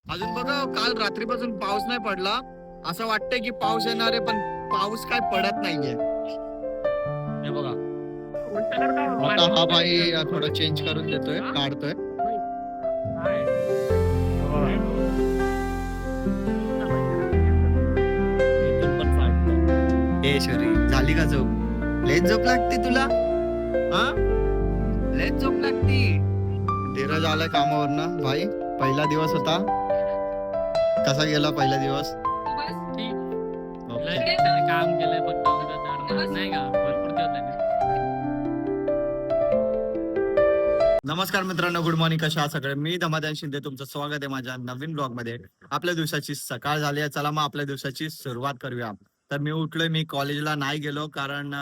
अजून बघा काल रात्रीपासून पाऊस नाही पडला. असं वाटतंय की पाऊस येणार आहे, पण पाऊस काय पडत नाहीये. हे बघा आता हा भाई थोडं चेंज करून देतोय, काढतोय. इथून पण फाटतंय. ए शरी, झाली का झोप? लेट झोप लागते तुला? हा, लेट झोप लागती. धीरज आलाय कामावरनं. भाई पहिला दिवस होता, कसा गेला पहिला दिवस? लय त्याने काम केलंय फक्त नाही का भरपूर दिवस नमस्कार मित्रांनो, गुड मॉर्निंग. कशा आहात सगळे? मी धमादान शिंदे, तुमचं स्वागत आहे माझ्या नवीन ब्लॉग मध्ये. आपल्या दिवसाची सकाळ झाली आहे, चला मग आपल्या दिवसाची सुरुवात करूया. तर मी उठलोय, मी कॉलेजला नाही गेलो कारण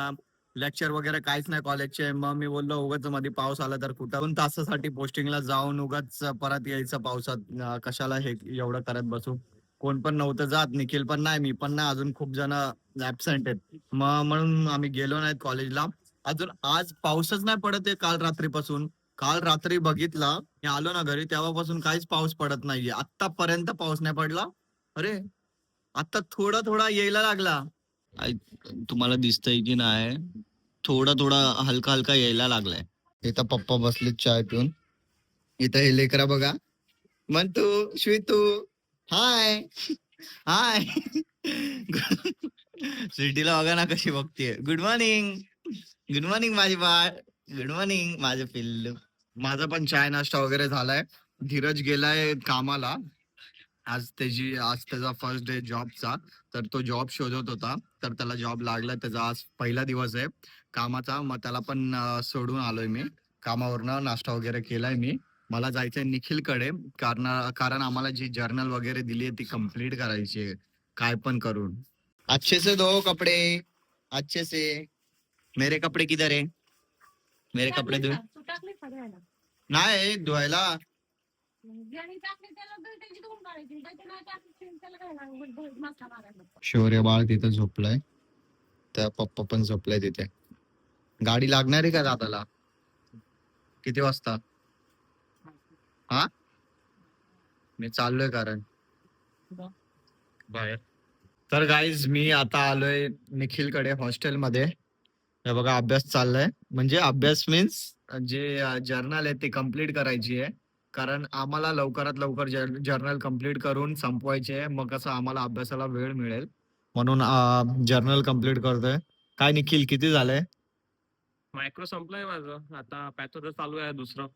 लेक्चर वगैरे काहीच नाही कॉलेजचे. मग मी बोललो उगाच मध्ये पाऊस आला तर कुठं 2 तासासाठी पोस्टिंगला जाऊन उगाच परत यायचं पावसात, कशाला हे एवढं करत बसू. कोण पण नव्हतं जात, निखिल पण नाही, मी पण नाही, अजून खूप जण ऍबसेंट आहेत. मग म्हणून आम्ही गेलो नाहीत कॉलेजला. अजून आज पाऊसच नाही पडत आहे काल रात्रीपासून. काल रात्री बघितला, मी आलो ना घरी तेव्हापासून काहीच पाऊस पडत नाहीये. आतापर्यंत पाऊस नाही पडला. अरे आता थोडा थोडा यायला लागला. तुम्हाला दिसतंय की नाही, थोडा थोडा हलका हलका यायला लागलाय. इथं पप्पा बसले चाय पिऊन. इथं हे लेकरा बघा, म्हणतो श्वेतू हाय हाय. सिटीला बघा ना कशी बघतीये. गुड मॉर्निंग, गुड मॉर्निंग माझी बाळ, गुड मॉर्निंग माझं पिल्लू. माझा पण चाय नाश्ता वगैरे झालाय. धीरज गेलाय कामाला. आज त्याचा फर्स्ट डे जॉबचा. तर तो जॉब शोधत होता, तर त्याला जॉब लागला. त्याचा आज पहिला दिवस आहे कामाचा. मग त्याला पण सोडून आलोय मी कामावरनं. नाश्ता वगैरे केलाय मी. मला जायचंय निखिलकडे, कारण आम्हाला जी जर्नल वगैरे दिली आहे ती कम्प्लीट करायची आहे, काय पण करून. अच्छे से धो कपडे, अच्छे से. मेरे कपडे किधर है? मेरे कपडे धुए नाही धुवायला. शौर्य बाळ तिथं झोपलाय, त्या पप्पा पण झोपलाय तिथे. गाडी लागणार आहे का दादाला? किती वाजता? हा, मी चाललोय कारण बाहेर. तर गाईज मी आता आलोय निखिलकडे हॉस्टेलमध्ये. हे बघा अभ्यास चाललाय, म्हणजे अभ्यास मीन्स जे जर्नल आहे ते कम्प्लीट करायची आहे. कारण आम्हाला लवकरात लवकर जर्नल कम्प्लीट करून संपवायचे आहे, मग कसं आम्हाला अभ्यासाला वेळ मिळेल. म्हणून जर्नल कम्प्लीट करतोय. काय निखिल किती झालंय? मायक्रो संपलंय माझं, आता पॅथोचं चालू आहे दुसरं.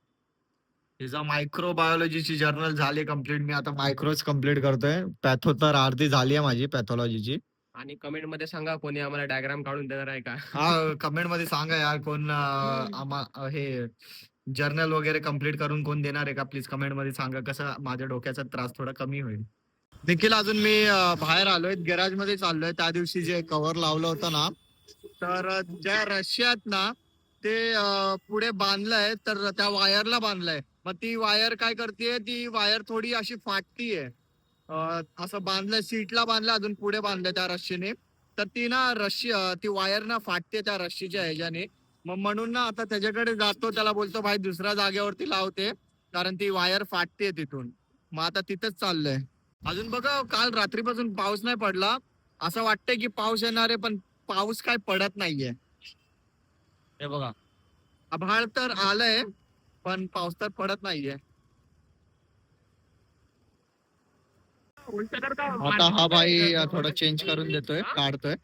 तिचा मायक्रोबायोलॉजीची जर्नल झाली कम्प्लीट. मी आता मायक्रोच कम्प्लीट करतोय. पॅथो तर अर्धी झाली आहे माझी पॅथॉलॉजीची. आणि कमेंट मध्ये सांगा कोणी आम्हाला डायग्राम काढून देणार आहे का? हा, कमेंट मध्ये सांगा यार, कोण हे जर्नल वगैरे कम्प्लीट करून कोण देणार आहे का? प्लीज कमेंट मध्ये सांगा, कसं माझ्या डोक्याचा त्रास थोडा कमी होईल. निखिल अजून मी बाहेर आलोय, गॅरेज मध्ये चाललोय. त्या दिवशी जे कव्हर लावलं होतं ना, तर ज्या रश्यात ना ते पुढे बांधलंय, तर त्या वायरला बांधलंय. मग ती वायर काय करते, ती वायर थोडी अशी फाटतीये. असं बांधलंय, सीटला बांधलं, अजून पुढे बांधलंय त्या रश्शीने. तर ती ना रश्शी, ती वायर ना फाटते त्या रश्शीच्या ह्याच्याने. मग म्हणून ना आता त्याच्याकडे जातो, त्याला बोलतो भाई दुसऱ्या जागेवरती लावते, कारण ती वायर फाटते तिथून. मग आता तिथंच चाललंय. अजून बघा काल रात्रीपासून पाऊस नाही पडला. असं वाटतंय की पाऊस येणार आहे, पण पाऊस काय पडत नाहीये. हे बघा आभाळ तर आलंय, पण पाऊस तर पडत नाहीये. आता हा भाई थोडं चेंज करून देतोय, काढतोय.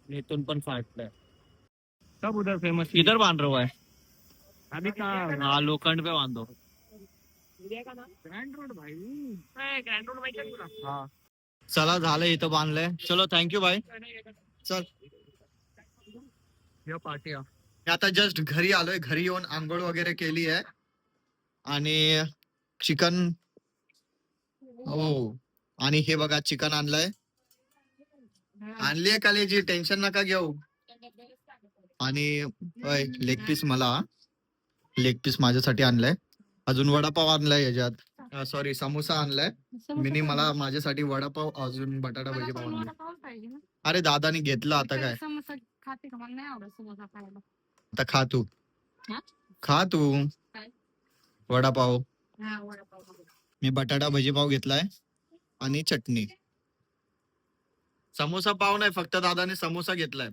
इथून पण फाटलंय. सब उधर फेमस किधर बांध रहा है? अभी कहाँ हाँ, लोखंड पे बांधो. एरिया का नाम ग्रँड रोड भाई. ग्रँड रोड माहिती आहे तुला? हा, चला झालं, इथं बांधलंय. चलो थँक्यू बाय. चल या पार्टी. आता जस्ट घरी आलोय. घरी येऊन आंघोळ वगैरे केली आहे आणि चिकन, हो, आणि हे बघा चिकन आणलंय. आणलीये कालेजी, टेन्शन नका घेऊ. आणि लेग पीस, मला लेग पीस माझ्यासाठी आणलाय. अजून वडापाव आणलाय याच्यात, सॉरी समोसा आणलाय. मिनी मला माझ्यासाठी वडापाव, अजून बटाटा भजी पाव आणलाय. अरे दादानी घेतला, आता काय, आता खा तू. हा? खा तू काय? वडापाव. हा वडापाव. मी बटाटा भजी पाव घेतलाय आणि चटणी. समोसा पाव नाही, फक्त दादाने समोसा घेतलाय.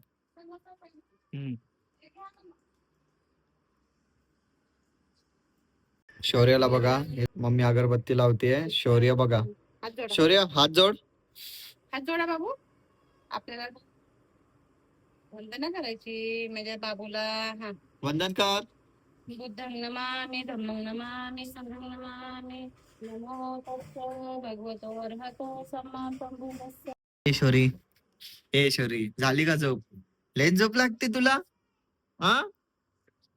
शौर्याला बघा, मम्मी अगरबत्ती लावतेय. शौर्य बघा, हात जोडा. शौर्य हात जोड. हात जोडा बाबू. आपल्याला वंदना करायची माझ्या बाबूला. हा. वंदन कर. बुद्धं नमामि धम्मं नमामि संघं नमामि नमो तस्स भगवतो अर्हतो सम्मा संबुद्धस्स. शौरी, ए शौरी, झाली का झोप? लयच झोप लागते तुला? हा,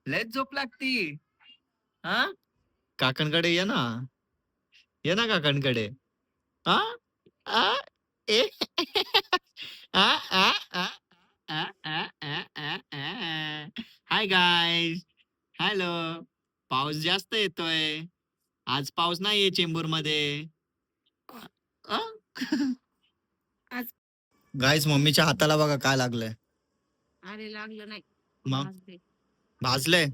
लयच झोप लागती. हा, काकांकडे ये ना, ये ना काकांकडे. हा आ ए आ आ आ आ आ आ आ. Hi guys, hello. पाऊस जास्त येतोय आज. पाऊस नाहीये चेंबूर मध्ये. आज गाईज मम्मीच्या हाताला बघा काय लागलंय. अरे लागलं नाही. मग भाजले. भाजलंय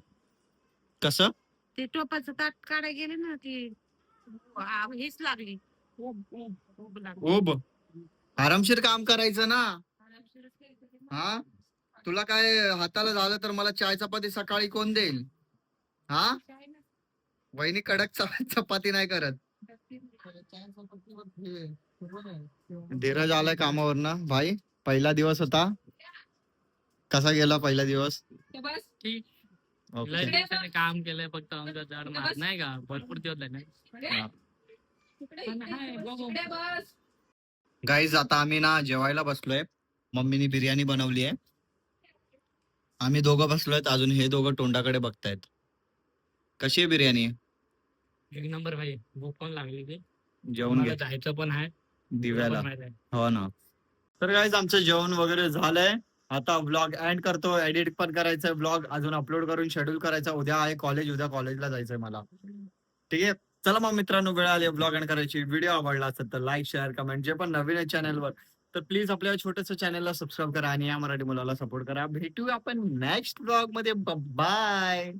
कसं? ते टोपाचं ताट काढायला गेले ना ती हेच लागली. उब लागली. ओब, आरामशीर काम करायचं ना. आरामशीरच केली होती ना. हा, तुला काय हाताला झालं तर मला चाय चपाती सकाळी कोण देईल? हा, काय ना. वहिनी कडक चपाती नाही करत. धीरज आलाय कामावर ना भाई. पहिला दिवस होता, कसा गेला पहिला दिवस? ते बस. ठीक. ओके. लय दिवसाने काम केलंय फक्त आमचं जड मार नाही का, भरपूर दिवस झाले. हा. इकडे बस. गाईज आता आम्ही ना जेवायला बसलोय. मम्मीनी बिर्याणी बनवली आहे. आम्ही दोघं बसलोय, अजून हे दोघं तोंडाकडे बघतायत. कशी आहे बिर्याणी? एक नंबर भाई, भूक पण लागली ती. जेवण मला घे जायचं पण आहे. दिव्याला. पण माहित आहे. हो ना. तर गाईज आमचं जेवण वगैरे झालंय. आता ब्लॉग एंड करतो. एडिट पण करायचंय, ब्लॉग अजून अपलोड करून शेड्यूल करायचा. उद्या आहे कॉलेज, उद्या कॉलेजला जायचंय मला. ठीक आहे, चला मग मित्रांनो, वेळ आली ब्लॉग एंड करायची. व्हिडिओ आवडला असेल तर लाईक शेअर कमेंट. जे पण नवीन आहे चॅनलवर तर प्लीज आपल्या छोट्याशा चॅनलला सबस्क्राईब करा आणि या मराठी मुलाला सपोर्ट करा. भेटूया आपण नेक्स्ट ब्लॉग मध्ये. बाय.